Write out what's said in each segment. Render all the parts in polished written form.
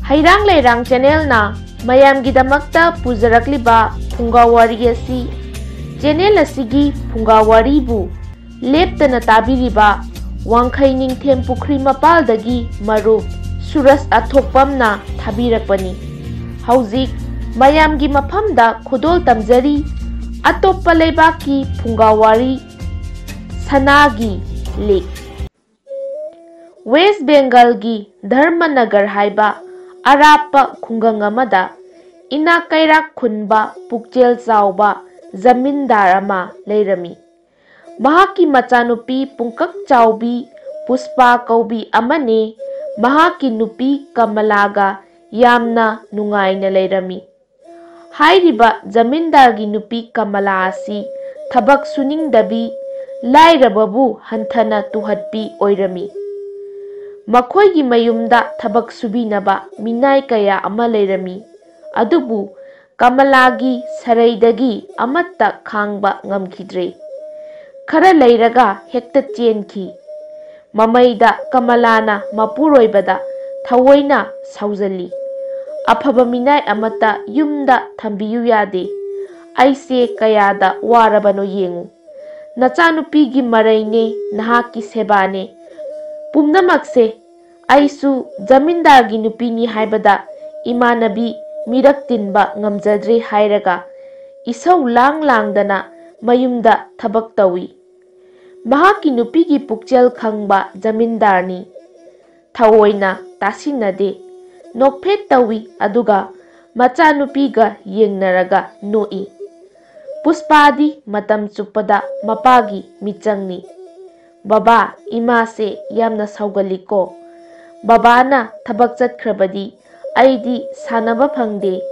Hairang Leirang channel na mayamgidamakta pujarakliba phungawari asi channel asigi phungawari bu leptana tabiriba Wangkhai Ningthem Pukri Mapaldagi Marup Suraj Athokpamna thabirakpani hauzik mayamgi mafamda khudol tamjari atoppa leibaki phungawari sanagi lake West Bengal gi Dharmanagar haiba arapa khungang amada ina kairak khunba pukchel chawba zamindar ama leirami mahaki machanupi pungkak chawbi Puspa kaubi amane mahaki nupi Kamalaga yamna nungaina leirami hairiba zamindar gi nupi Kamala asi thabak suningdabi lairababu hanthana tuhatpi oirami Makhoigi mayumda thabak subinaba minai kaya ama leirami adubu Kamalagi saraidagi amatta khangba ngamkhidre khara leiraga hekta chenki mamaida Kamalana mapuroibada thawoina saujali afaba minai amata yumda thambiyu yade aise kayada warabano yengu nachanupigi maraine nahaki sebane Pumnamakse aisu zamindar gi nupini haibada imanabi mirak tinba ngamjadre hairaga isau langdana mayumda thabak tawi mahaki nupigi pukchel khangba zamindarni thawoina tasinade nokphet tawi aduga macha nupiga yengnaraga noi Puspadi matam chupada mapagi michangni Baba ima se yamna saugaliko Babana thabak chatkrabadi aidi sanaba phangde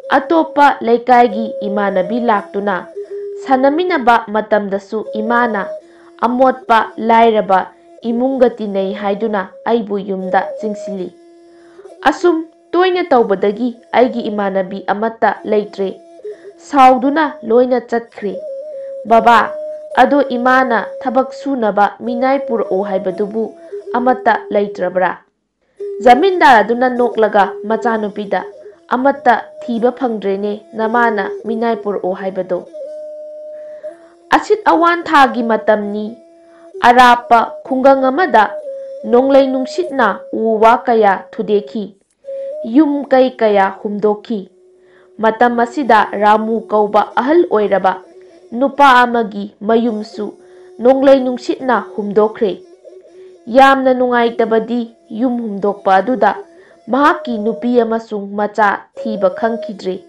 atopa leikaigi imanabi laktuna sanaminaba matamdasu imana amotpa lairaba imunga tinei haiduna aibu yumda chingsili asum toina tawbadagi aigi imanabi amata leitre sauduna loina chatkhre Baba ado imana thabak sunaba minai purao haibadubu amata leitrabra zamindar aduna noklaga machanupida amata thiba phangdrene namana minai purao haibado asit awan thagi matamni arapa khungang amada nonglei nungsitna uwa kaya thudeki yum kai kaya humdoki matam asida Ramu kauba ahal oiraba nupa amagi mayumsu nonglei nungsitna humdokre yamna nungaitabadi yum humdokpa aduda mahaki nupi amasung macha thiba khangkhidre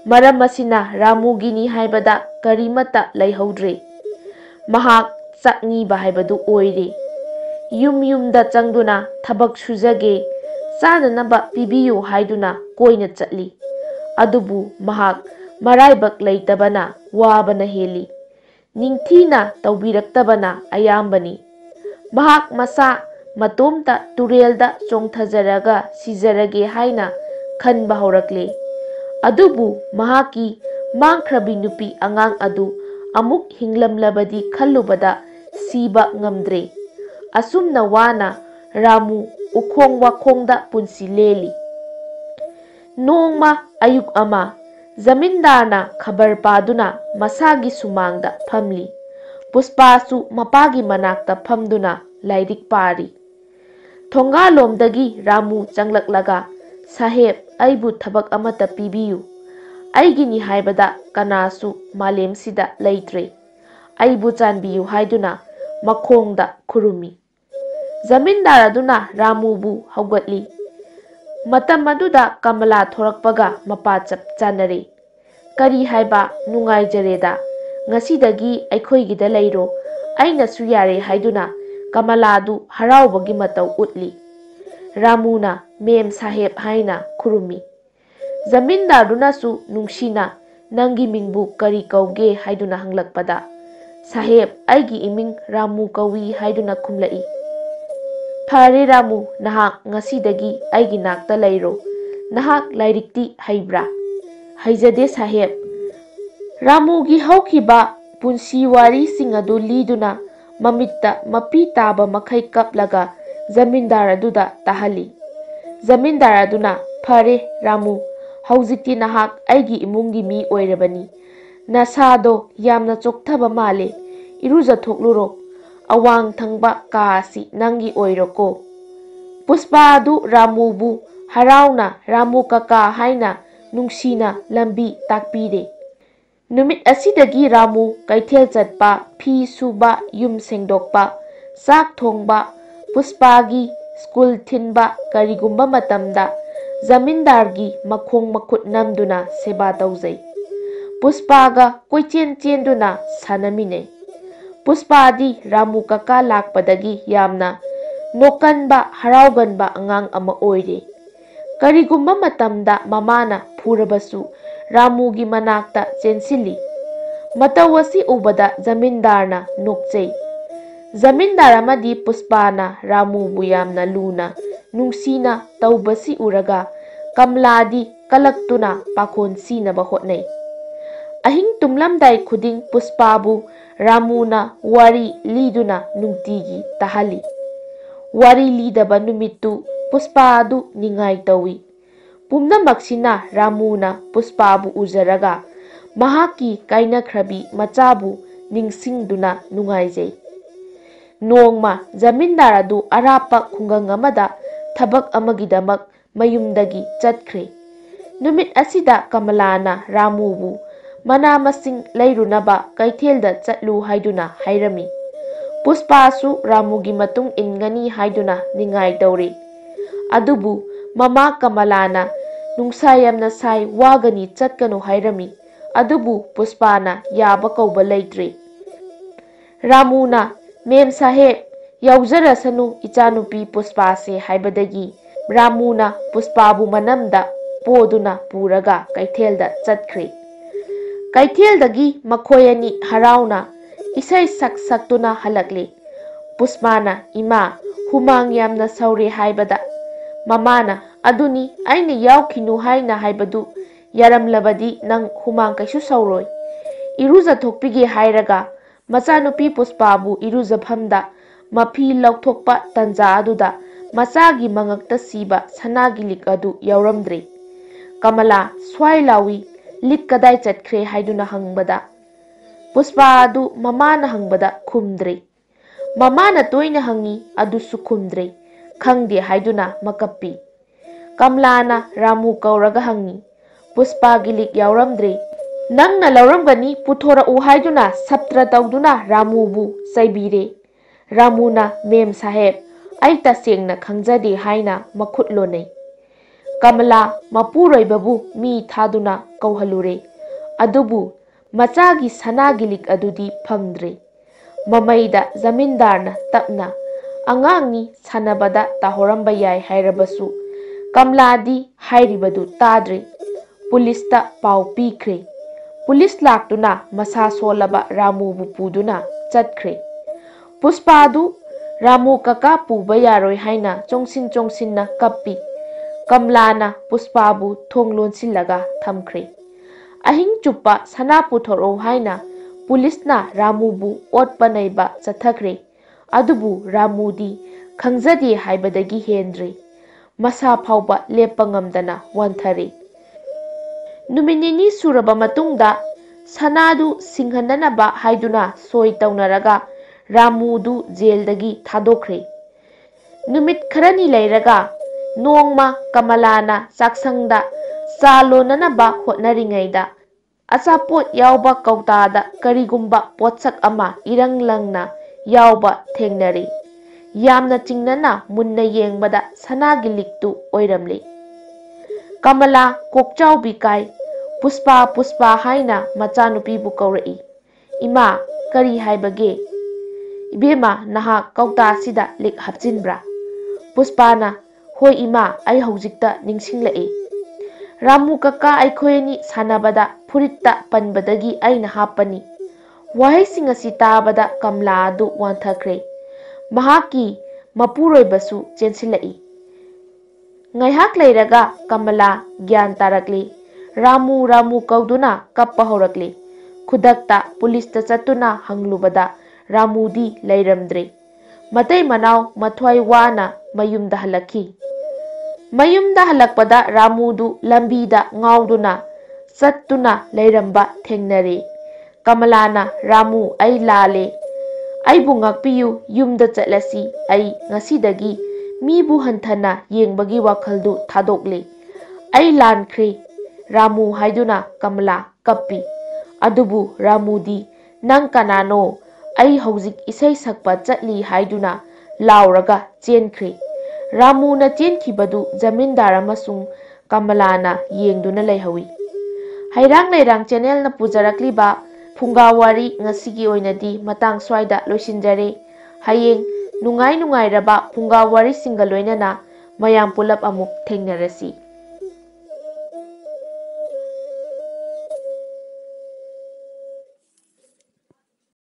maram asina Ramugini haibada karimata leihaudre mahak chakniba haibadu oire yumda changduna thabak sujage chananaba pibiyu haiduna koina chatli adubu mahak maraibak leitabana wabana heli ningthina tawbiraktabana ayambani mahak masa matomta turelda chongthajaraga sijarage haina khanba horakle adubu mahaki mangkhrabi nupi angang adu amuk hinglamlabadi khallubada siba ngamdre asumna wana Ramu ukhong wakhongda punsi leli nongma ayuk ama zamindarna khabar paduna masagi sumangda phamli Puspasu mapagi manakta phamduna lairik pari thongalomdagi Ramu changlaklaga saheb aibu thabak amata pibiyu aigini haibada kanasu malemsida leitre aibu chanbiyu haiduna makhongda khurumi zamindar aduna Ramubu haugatli matam aduda Kamala thorakpaga mapa chap chanare kari haiba nungai jareda ngasidagi aikhoigida leiro aina su yare haiduna Kamala du haraubagi matau utli Ramuna mem saheb haina khurumi zamindar duna su nungsina nangi mingbu kari kauge haiduna hanglakpada saheb aigi iming Ramu kawi haiduna khumlai Phare Ramu nahak ngasidagi aigi nakta leiro nahak lairikti haibra haijade saheb Ramugi haukiba punsi wari singadu liduna mamitta mapi taba makai kaplaga zamindar aduda tahali ꯖꯃꯤꯟꯗꯥꯔ ꯑꯗꯨꯅ ꯐꯔꯦ ꯔꯥꯃꯨ, ꯍꯧꯖꯤꯛꯇꯤ ꯅꯍꯥꯛ ꯑꯩꯒꯤ ꯏꯃꯨꯡꯒꯤ ꯃꯤ ꯑꯣꯏꯔꯕꯅꯤ, ꯅꯁꯥꯗꯣ ꯌꯥꯝꯅ ꯆꯣꯛꯊꯕ ꯃꯥꯜꯂꯦ, ꯏꯔꯨꯖꯊꯣꯛꯂꯨꯔꯣ, ꯑꯋꯥꯡ ꯊꯪꯕ ꯀꯥ ꯑꯁꯤ ꯅꯪꯒꯤ ꯑꯣꯏꯔꯣꯀꯣ꯫ ꯄꯨꯁꯄꯥ ꯑꯗꯨ ꯔꯥꯃꯨꯕꯨ ꯍꯔꯥꯎꯅ ꯔꯥꯃꯨ ꯀꯀꯥ ꯍꯥꯏꯅ ꯅꯨꯡꯁꯤꯅ ꯂꯝꯕꯤ ꯇꯥꯛꯄꯤꯔꯦ꯫ ꯅꯨꯃꯤꯠ ꯑꯁꯤꯗꯒꯤ ꯔꯥꯃꯨ ꯀꯩꯊꯦꯜ ꯆꯠꯄ, ꯐꯤ ꯁꯨꯕ, ꯌꯨꯝ ꯁꯦꯡꯗꯣꯛꯄ, ꯆꯥꯛ ꯊꯣꯡꯕ, ꯄꯨꯁꯄꯥꯒꯤ ꯁ꯭ꯀꯨꯜ ꯊꯤꯟꯕ, ꯀꯔꯤꯒꯨꯝꯕ ꯃꯇꯝꯗ ꯖꯃꯤꯟꯗꯥꯔꯒꯤ ꯃꯈꯣꯡ ꯃꯈꯨꯠ ꯅꯝꯗꯨꯅ ꯁꯦꯕꯥ ꯇꯧꯖꯩ꯫ ꯄꯨꯁꯄꯥꯒ ꯀꯣꯏꯆꯦꯟ ꯆꯦꯟꯗꯨꯅ ꯁꯥꯟꯅꯃꯤꯟꯅꯩ꯫ ꯄꯨꯁꯄꯥꯗꯤ ꯔꯥꯃꯨ ꯀꯀꯥ ꯂꯥꯛꯄꯗꯒꯤ ꯌꯥꯝꯅ ꯅꯣꯛꯀꯟꯕ, ꯍꯔꯥꯎꯒꯟꯕ ꯑꯉꯥꯡ ꯑꯃ ꯑꯣꯏꯔꯦ꯫ ꯀꯔꯤꯒꯨꯝꯕ ꯃꯇꯝꯗ ꯃꯃꯥꯅ ꯐꯨꯔꯕꯁꯨ ꯔꯥꯃꯨꯒꯤ ꯃꯅꯥꯛꯇ ꯆꯦꯟꯁꯤꯜꯂꯤ꯫ ꯃꯇꯧ ꯑꯁꯤ ꯎꯕꯗ ꯖꯃꯤꯟꯗꯥꯔꯅ ꯅꯣꯛꯆꯩ꯫ ꯖꯃꯤꯟꯗꯥꯔ ꯑꯃꯗꯤ ꯄꯨꯁꯄꯥꯅ ꯔꯥꯃꯨꯕꯨ ꯌꯥꯝꯅ ꯂꯨꯅ ꯅꯨꯡꯁꯤꯅ ꯇꯧꯕꯁꯤ ꯎꯔꯒ ꯀꯃꯂꯥꯗꯤ ꯀꯂꯛꯇꯨꯅ ꯄꯥꯈꯣꯟ ꯁꯤꯅꯕ ꯍꯣꯠꯅꯩ꯫ ꯑꯍꯤꯡ ꯇꯨꯝꯂꯝꯗꯥꯏ ꯈꯨꯗꯤꯡ ꯄꯨꯁꯄꯥꯕꯨ ꯔꯥꯃꯨꯅ ꯋꯥꯔꯤ ꯂꯤꯗꯨꯅ ꯅꯨꯡꯇꯤꯒꯤ ꯇꯥꯍꯜꯂꯤ꯫ ꯋꯥꯔꯤ ꯂꯤꯗꯕ ꯅꯨꯃꯤꯠꯇꯨ ꯄꯨꯁꯄꯥ ꯑꯗꯨ ꯅꯤꯡꯉꯥꯏ ꯇꯧꯏ꯫ ꯄꯨꯝꯅꯃꯛꯁꯤꯅ ꯔꯥꯃꯨꯅ ꯄꯨꯁꯄꯥꯕꯨ ꯎꯖꯔꯒ ꯃꯍꯥꯛꯀꯤ ꯀꯥꯏꯅꯈ꯭ꯔꯕꯤ ꯃꯆꯥꯕꯨ ꯅꯤꯡꯁꯤꯡꯗꯨꯅ ꯅꯨꯡꯉꯥꯏꯖꯩ꯫ ꯅꯣꯡꯃ ꯖꯃꯤꯟꯗꯥꯔ ꯑꯗꯨ ꯑꯔꯥꯞꯄ ꯈꯨꯡꯒꯪ ꯑꯃꯗ ꯊꯕꯛ ꯑꯃꯒꯤꯗꯃꯛ ꯃꯌꯨꯝꯗꯒꯤ ꯆꯠꯈ꯭ꯔꯦ꯫ ꯅꯨꯃꯤꯠ ꯑꯁꯤꯗ ꯀꯃꯂꯥꯅ ꯔꯥꯃꯨꯕꯨ ꯃꯅꯥ ꯃꯁꯤꯡ ꯂꯩꯔꯨꯅꯕ ꯀꯩꯊꯦꯜꯗ ꯆꯠꯂꯨ ꯍꯥꯏꯗꯨꯅ ꯍꯥꯏꯔꯝꯃꯤ꯫ ꯄꯨꯁꯄꯥꯁꯨ ꯔꯥꯃꯨꯒꯤ ꯃꯇꯨꯡ ꯏꯟꯒꯅꯤ ꯍꯥꯏꯗꯨꯅ ꯅꯤꯡꯉꯥꯏ ꯇꯧꯔꯦ꯫ ꯑꯗꯨꯕꯨ ꯃꯃꯥ ꯀꯃꯂꯥꯅ ꯅꯨꯡꯁꯥ ꯌꯥꯝꯅ ꯁꯥꯏ, ꯋꯥꯒꯅꯤ, ꯆꯠꯀꯅꯨ ꯍꯥꯏꯔꯝꯃꯤ꯫ ꯑꯗꯨꯕꯨ ꯄꯨꯁꯄꯥꯅ ꯌꯥꯕ ꯀꯧꯕ ꯂꯩꯇ꯭ꯔꯦ꯫ ꯔꯥꯃꯨꯅ "ꯃꯦꯝ ꯁꯥꯍꯦꯕ, ꯌꯥꯎꯖꯔꯁꯅꯨ ꯏꯆꯥꯅꯨꯄꯤ ꯄꯨꯁꯄꯥꯁꯦ" ꯍꯥꯏꯕꯗꯒꯤ ꯔꯥꯃꯨꯅ ꯄꯨꯁꯄꯥꯕꯨ ꯃꯅꯝꯗ ꯄꯣꯗꯨꯅ ꯄꯨꯔꯒ ꯀꯩꯊꯦꯜꯗ ꯆꯠꯈ꯭ꯔꯦ꯫ ꯀꯩꯊꯦꯜꯗꯒꯤ ꯃꯈꯣꯏ ꯑꯅꯤ ꯍꯔꯥꯎꯅ ꯏꯁꯩ ꯁꯛ ꯁꯛꯇꯨꯅ ꯍꯜꯂꯛꯂꯦ꯫ ꯄꯨꯁꯄꯥꯅ "ꯏꯃꯥ, ꯍꯨꯃꯥꯡ ꯌꯥꯝꯅ ꯁꯧꯔꯦ" ꯍꯥꯏꯕꯗ ꯃꯃꯥꯅ "ꯑꯗꯨꯅꯤ ꯑꯩꯅ ꯌꯥꯎꯈꯤꯅꯨ ꯍꯥꯏꯅ ꯍꯥꯏꯕꯗꯨ, ꯌꯥꯔꯝꯂꯕꯗꯤ ꯅꯪ ꯍꯨꯃꯥꯡ ꯀꯩꯁꯨ ꯁꯧꯔꯣꯏ"꯫ ꯏꯔꯨꯖꯊꯣꯛꯄꯤꯒꯦ ꯍꯥꯏꯔꯒ ꯃꯆꯥꯅꯨꯄꯤ ꯄꯨꯁꯄꯥꯕꯨ ꯏꯔꯨꯖꯐꯝꯗ ꯃꯐꯤ ꯂꯧꯊꯣꯛꯄ ꯇꯟꯖꯥ ꯑꯗꯨꯗ ꯃꯆꯥꯒꯤ ꯃꯉꯛꯇ ꯁꯤꯕ ꯁꯅꯥꯒꯤ ꯂꯤꯛ ꯑꯗꯨ ꯌꯥꯎꯔꯝꯗ꯭ꯔꯦ꯫ ꯀꯃꯂꯥ ꯁ꯭ꯋꯥꯏ ꯂꯥꯎꯏ, "ꯂꯤꯛ ꯀꯗꯥꯏ ꯆꯠꯈ꯭ꯔꯦ" ꯍꯥꯏꯗꯨꯅ ꯍꯪꯕꯗ ꯄꯨꯁꯄꯥ ꯑꯗꯨ ꯃꯃꯥꯅ ꯍꯪꯕꯗ ꯈꯨꯝꯗ꯭ꯔꯦ꯫ ꯃꯃꯥꯅ ꯇꯣꯏꯅ ꯍꯪꯏ, ꯑꯗꯨꯁꯨ ꯈꯨꯝꯗ꯭ꯔꯦ꯫ ꯈꯪꯗꯦ ꯍꯥꯏꯗꯨꯅ ꯃꯀꯞꯄꯤ꯫ ꯀꯃꯂꯥꯅ ꯔꯥꯃꯨ ꯀꯧꯔꯒ ꯍꯪꯏ, "ꯄꯨꯁꯄꯥꯒꯤ ꯂꯤꯛ ꯌꯥꯎꯔꯝꯗ꯭ꯔꯦ, ꯅꯪꯅ ꯂꯧꯔꯝꯒꯅꯤ, ꯄꯨꯊꯣꯔꯛꯎ" ꯍꯥꯏꯗꯨꯅ ꯁꯞꯇ꯭ꯔ ꯇꯧꯗꯨꯅ ꯔꯥꯃꯨꯕꯨ ꯆꯩꯕꯤꯔꯦ꯫ ꯔꯥꯃꯨꯅ "ꯃꯦꯝ ꯁꯥꯍꯦꯕ, ꯑꯩ ꯇꯁꯦꯡꯅ ꯈꯪꯖꯗꯦ" ꯍꯥꯏꯅ ꯃꯈꯨꯠ ꯂꯣꯟꯅꯩ꯫ ꯀꯃꯂꯥ ꯃꯄꯨꯔꯣꯏꯕꯕꯨ ꯃꯤ ꯊꯥꯗꯨꯅ ꯀꯧꯍꯜꯂꯨꯔꯦ꯫ ꯑꯗꯨꯕꯨ ꯃꯆꯥꯒꯤ ꯁꯅꯥꯒꯤ ꯂꯤꯛ ꯑꯗꯨꯗꯤ ꯐꯪꯗ꯭ꯔꯦ꯫ ꯃꯃꯩꯗ ꯖꯃꯤꯟꯗꯥꯔꯅ ꯇꯞꯅ "ꯑꯉꯥꯡꯅꯤ, ꯁꯥꯟꯅꯕꯗ ꯇꯥꯍꯧꯔꯝꯕ ꯌꯥꯏ" ꯍꯥꯏꯔꯕꯁꯨ ꯀꯃꯂꯥꯗꯤ ꯍꯥꯏꯔꯤꯕꯗꯨ ꯇꯥꯗ꯭ꯔꯦ꯫ ꯄꯨꯂꯤꯁꯇ ꯄꯥꯎ ꯄꯤꯈ꯭ꯔꯦ꯫ ꯄꯨꯂꯤꯁ ꯂꯥꯛꯇꯨꯅ ꯃꯁꯥ ꯁꯣꯜꯂꯕ ꯔꯥꯃꯨꯕꯨ ꯄꯨꯗꯨꯅ ꯆꯠꯈ꯭ꯔꯦ꯫ ꯄꯨꯁꯄꯥ ꯑꯗꯨ ꯔꯥꯃꯨ ꯀꯀꯥ ꯄꯨꯕ ꯌꯥꯔꯣꯏ ꯍꯥꯏꯅ ꯆꯣꯡꯁꯤꯟ ꯆꯣꯡꯁꯤꯟꯅ ꯀꯞꯄꯤ꯫ ꯀꯃꯂꯥꯅ ꯄꯨꯁꯄꯥꯕꯨ ꯊꯣꯡ ꯂꯣꯟꯁꯤꯜꯂꯒ ꯊꯝꯈ꯭ꯔꯦ꯫ ꯑꯍꯤꯡ ꯆꯨꯞꯄ ꯁꯅꯥ ꯄꯨꯊꯣꯔꯛꯎ ꯍꯥꯏꯅ ꯄꯨꯂꯤꯁꯅ ꯔꯥꯃꯨꯕꯨ ꯑꯣꯠꯄ ꯅꯩꯕ ꯆꯠꯊꯈ꯭ꯔꯦ꯫ ꯑꯗꯨꯕꯨ ꯔꯥꯃꯨꯗꯤ ꯈꯪꯖꯗꯦ ꯍꯥꯏꯕꯗꯒꯤ ꯍꯦꯟꯗ꯭ꯔꯦ꯫ ꯃꯁꯥ ꯐꯥꯎꯕ ꯂꯦꯞꯄ ꯉꯝꯗꯅ ꯋꯥꯟꯊꯔꯦ꯫ ꯅꯨꯃꯤꯠ ꯅꯤꯅꯤ ꯁꯨꯔꯕ ꯃꯇꯨꯡꯗ ꯁꯅꯥꯗꯨ ꯁꯤꯡꯍꯟꯅꯅꯕ ꯍꯥꯏꯗꯨꯅ ꯁꯣꯏ ꯇꯧꯅꯔꯒ ꯔꯥꯃꯨꯗꯨ ꯖꯦꯜꯗꯒꯤ ꯊꯥꯗꯣꯛꯈ꯭ꯔꯦ꯫ ꯅꯨꯃꯤꯠ ꯈꯔꯅꯤ ꯂꯩꯔꯒ ꯅꯣꯡꯃ ꯀꯃꯂꯥꯅ ꯆꯥꯛꯁꯪꯗ ꯆꯥ ꯂꯣꯟꯅꯅꯕ ꯍꯣꯠꯅꯔꯤꯉꯩꯗ ꯑꯆꯥꯄꯣꯠ ꯌꯥꯎꯕ ꯀꯧꯇꯥꯗ ꯀꯔꯤꯒꯨꯝꯕ ꯄꯣꯠꯁꯛ ꯑꯃ ꯏꯔꯪ ꯂꯪꯅ ꯌꯥꯎꯕ ꯊꯦꯡꯅꯔꯦ꯫ ꯌꯥꯝꯅ ꯆꯤꯡꯅꯅ ꯃꯨꯟꯅ ꯌꯦꯡꯕꯗ ꯁꯅꯥꯒꯤ ꯂꯤꯛꯇꯨ ꯑꯣꯏꯔꯝꯂꯦ꯫ ꯀꯃꯂꯥ ꯀꯣꯛꯆꯥꯎꯕꯤ ꯀꯥꯏ꯫ "ꯄꯨꯁꯄꯥ, ꯄꯨꯁꯄꯥ" ꯍꯥꯏꯅ ꯃꯆꯥꯅꯨꯄꯤꯕꯨ ꯀꯧꯔꯛꯏ꯫ "ꯏꯃꯥ, ꯀꯔꯤ ꯍꯥꯏꯕꯒꯦ? ꯏꯕꯦꯝꯃ, ꯅꯍꯥꯛ ꯀꯧꯇꯥꯁꯤꯗ ꯂꯤꯛ ꯍꯥꯞꯆꯤꯟꯕ꯭ꯔꯥ?" ꯄꯨꯁꯄꯥꯅ "ꯍꯣꯏ ꯏꯃꯥ, ꯑꯩ ꯍꯧꯖꯤꯛꯇ ꯅꯤꯡꯁꯤꯡꯂꯛꯑꯦ. ꯔꯥꯃꯨ ꯀꯀꯥ ꯑꯩꯈꯣꯏ ꯑꯅꯤ ꯁꯥꯟꯅꯕꯗ ꯐꯨꯔꯤꯠꯇ ꯄꯟꯕꯗꯒꯤ ꯑꯩꯅ ꯍꯥꯞꯄꯅꯤ"꯫ ꯋꯥꯍꯩꯁꯤꯡ ꯑꯁꯤ ꯇꯥꯕꯗ ꯀꯃꯂꯥ ꯑꯗꯨ ꯋꯥꯟꯊꯈ꯭ꯔꯦ꯫ ꯃꯍꯥꯛꯀꯤ ꯃꯄꯨꯔꯣꯏꯕꯁꯨ ꯆꯦꯟꯁꯤꯜꯂꯛꯏ꯫ ꯉꯥꯏꯍꯥꯛ ꯂꯩꯔꯒ ꯀꯃꯂꯥ ꯒ꯭ꯌꯥꯟ ꯇꯥꯔꯛꯂꯦ꯫ ꯔꯥꯃꯨ ꯔꯥꯃꯨ ꯀꯧꯗꯨꯅ ꯀꯞꯄ ꯍꯧꯔꯛꯂꯦ꯫ ꯈꯨꯗꯛꯇ ꯄꯨꯂꯤꯁꯇ ꯆꯠꯇꯨꯅ ꯍꯪꯂꯨꯕꯗ ꯔꯥꯃꯨꯗꯤ ꯂꯩꯔꯝꯗ꯭ꯔꯦ꯫ ꯃꯇꯩ ꯃꯅꯥꯎ ꯃꯊ꯭ꯋꯥꯏ ꯋꯥꯅ ꯃꯌꯨꯝꯗ ꯍꯜꯂꯛꯈꯤ꯫ ꯃꯌꯨꯝꯗ ꯍꯜꯂꯛꯄꯗ ꯔꯥꯃꯨꯗꯨ ꯂꯝꯕꯤꯗ ꯉꯥꯎꯗꯨꯅ ꯆꯠꯇꯨꯅ ꯂꯩꯔꯝꯕ ꯊꯦꯡꯅꯔꯦ꯫ ꯀꯃꯂꯥꯅ "ꯔꯥꯃꯨ, ꯑꯩ ꯂꯥꯜꯂꯦ, ꯑꯩꯕꯨ ꯉꯥꯛꯄꯤꯌꯨ, ꯌꯨꯝꯗ ꯆꯠꯂꯁꯤ, ꯑꯩ ꯉꯁꯤꯗꯒꯤ ꯃꯤꯕꯨ ꯍꯟꯊꯅ ꯌꯦꯡꯕꯒꯤ ꯋꯥꯈꯜꯗꯨ ꯊꯥꯗꯣꯛꯂꯦ, ꯑꯩ ꯂꯥꯟꯈ꯭ꯔꯦ" ꯔꯥꯃꯨ ꯍꯥꯏꯗꯨꯅ ꯀꯃꯂꯥ ꯀꯞꯄꯤ꯫ ꯑꯗꯨꯕꯨ ꯔꯥꯃꯨꯗꯤ "ꯅꯪ ꯀꯅꯥꯅꯣ? ꯑꯩ ꯍꯧꯖꯤꯛ ꯏꯁꯩ ꯁꯛꯄ ꯆꯠꯂꯤ" ꯍꯥꯏꯗꯨꯅ ꯂꯥꯎꯔꯒ ꯆꯦꯟꯈ꯭ꯔꯦ꯫ ꯔꯥꯃꯨꯅ ꯆꯦꯟꯈꯤꯕꯗꯨ ꯖꯃꯤꯟꯗꯥꯔ ꯑꯃꯁꯨꯡ ꯀꯃꯂꯥꯅ ꯌꯦꯡꯗꯨꯅ ꯂꯩꯍꯧꯏ꯫ ꯍꯩꯔꯥꯡ ꯂꯩꯔꯥꯡ ꯆꯦꯅꯦꯜꯅ ꯄꯨꯖꯔꯛꯂꯤꯕ ꯐꯨꯡꯒꯥ ꯋꯥꯔꯤ ꯉꯁꯤꯒꯤ ꯑꯣꯏꯅꯗꯤ ꯃꯇꯥꯡ ꯁ꯭ꯋꯥꯏꯗ ꯂꯣꯏꯁꯤꯟꯖꯔꯦ꯫ ꯍꯌꯦꯡ ꯅꯨꯡꯉꯥꯏ ꯅꯨꯡꯉꯥꯏꯔꯕ ꯐꯨꯡꯒꯥ ꯋꯥꯔꯤꯁꯤꯡꯒ ꯂꯣꯏꯅꯅ ꯃꯌꯥꯝ ꯄꯨꯂꯞ ꯑꯃꯨꯛ ꯊꯦꯡꯅꯔꯁꯤ꯫